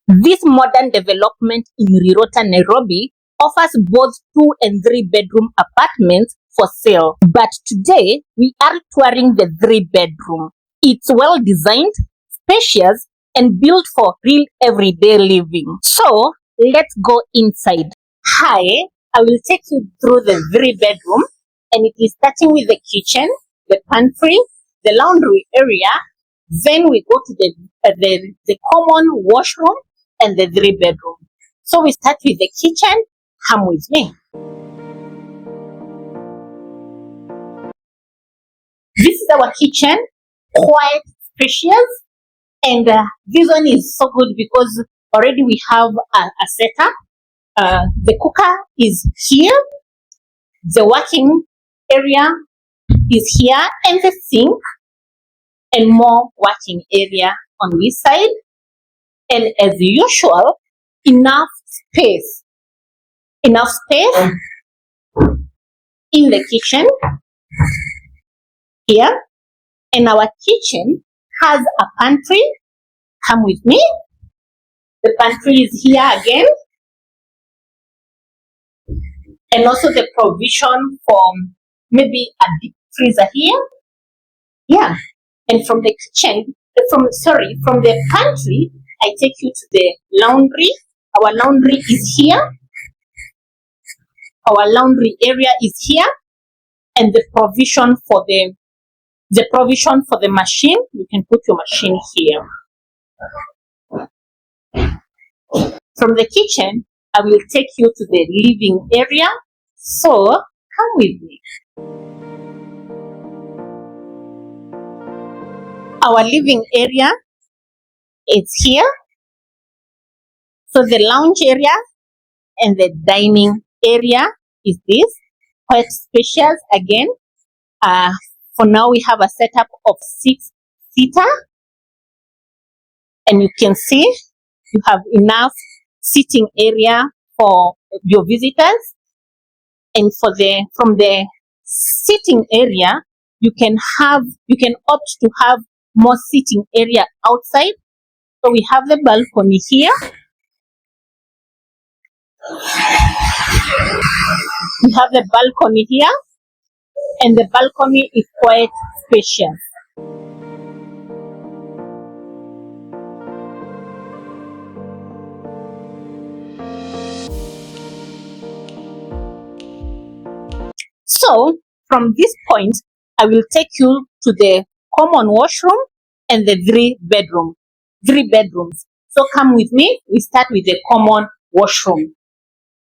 This modern development in Riruta, Nairobi offers both 2 and 3 bedroom apartments for sale. But today, we are touring the 3 bedroom. It's well designed, spacious, and built for real everyday living. So, let's go inside. Hi, I will take you through the 3 bedroom, and it is starting with the kitchen, the pantry, the laundry area. Then we go to the common washroom and the 3 bedroom. So we start with the kitchen. Come with me. This is our kitchen, quite spacious, and this one is so good because already we have a setup. The cooker is here, the working area is here, and the sink, and more working area on this side. And as usual, enough space in the kitchen here. And our kitchen has a pantry. Come with me. The pantry is here again. And also the provision for maybe a deep freezer here. Yeah. And from the kitchen, from the pantry, I take you to the laundry. Our laundry is here. Our laundry area is here. And the provision for the machine, you can put your machine here. From the kitchen, I will take you to the living area. So, come with me. Our living area is here. So the lounge area and the dining area is this. Quite spacious again. For now we have a setup of 6-seater. And you can see you have enough sitting area for your visitors. And from the sitting area, you can opt to have more sitting area outside. So we have the balcony here. We have the balcony here, and the balcony is quite spacious. So from this point, I will take you to the common washroom and the 3 bedrooms. So come with me. We start with the common washroom.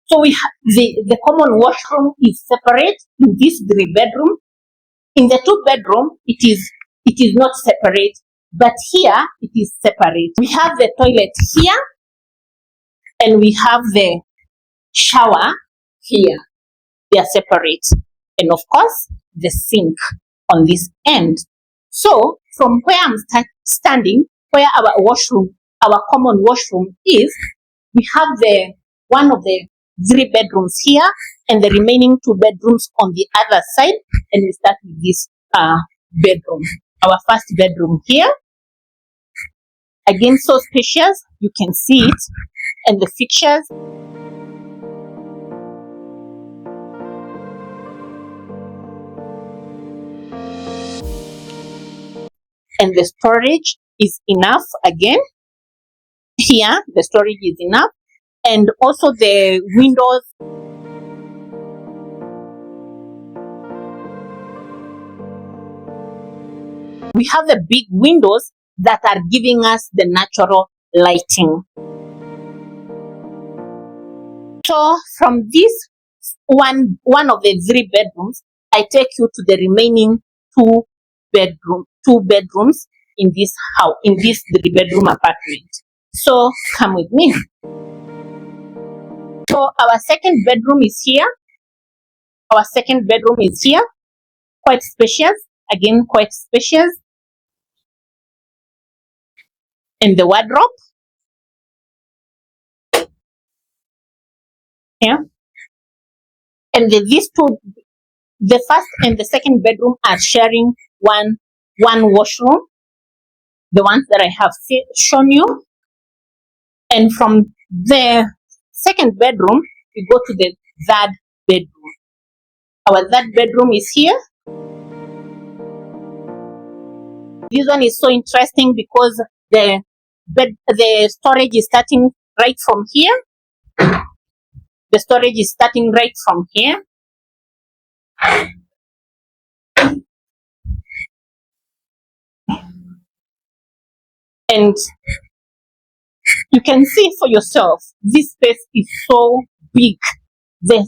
So the common washroom is separate in this 3 bedroom. In the 2 bedroom, it is not separate, but here it is separate. We have the toilet here, and we have the shower here. They are separate, and of course the sink on this end. So from where I'm standing, where our common washroom is, we have one of the 3 bedrooms here and the remaining 2 bedrooms on the other side. And we start with this bedroom, our first bedroom here. Again, so spacious, you can see it, and the fixtures. And the storage is enough again. Here, the storage is enough. And also the windows. We have the big windows that are giving us the natural lighting. So from this one of the 3 bedrooms, I take you to the remaining 2 bedrooms in this house, in this 3 bedroom apartment. So come with me. So our second bedroom is here. Quite spacious. Again, quite spacious. And the wardrobe. Yeah. And these 2, the first and the second bedroom, are sharing one washroom. The ones that I have shown you. And from the second bedroom, we go to the third bedroom. Our third bedroom is here. This one is so interesting because the storage is starting right from here. The storage is starting right from here. And you can see for yourself, this space is so big. The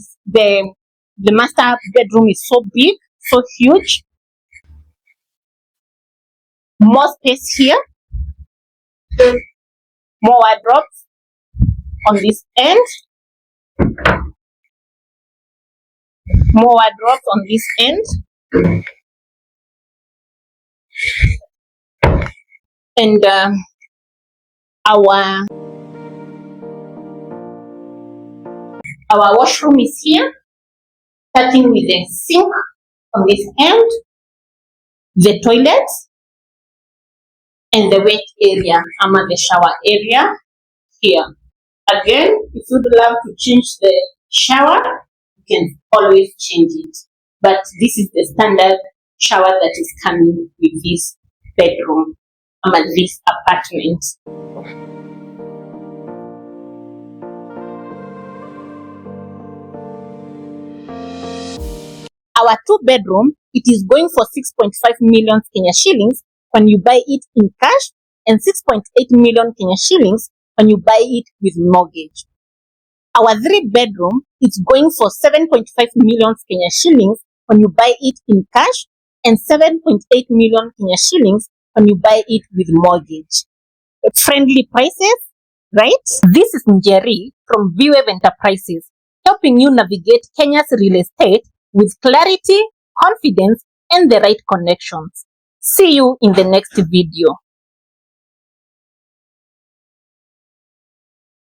master bedroom is so big, so huge. More space here. More wardrobes on this end. More wardrobes on this end. And our washroom is here, starting with the sink on this end, the toilet, and the wet area, the shower area here. Again, if you'd love to change the shower, you can always change it. But this is the standard shower that is coming with this bedroom, this apartment. Our two bedroom, it is going for 6.5 million Kenya shillings when you buy it in cash, and 6.8 million Kenya shillings when you buy it with mortgage. Our three bedroom, it's going for 7.5 million Kenya shillings when you buy it in cash, and 7.8 million Kenya shillings when you buy it with mortgage. Friendly prices, right? This is Njeri from Veewave Enterprises, helping you navigate Kenya's real estate with clarity, confidence, and the right connections. See you in the next video.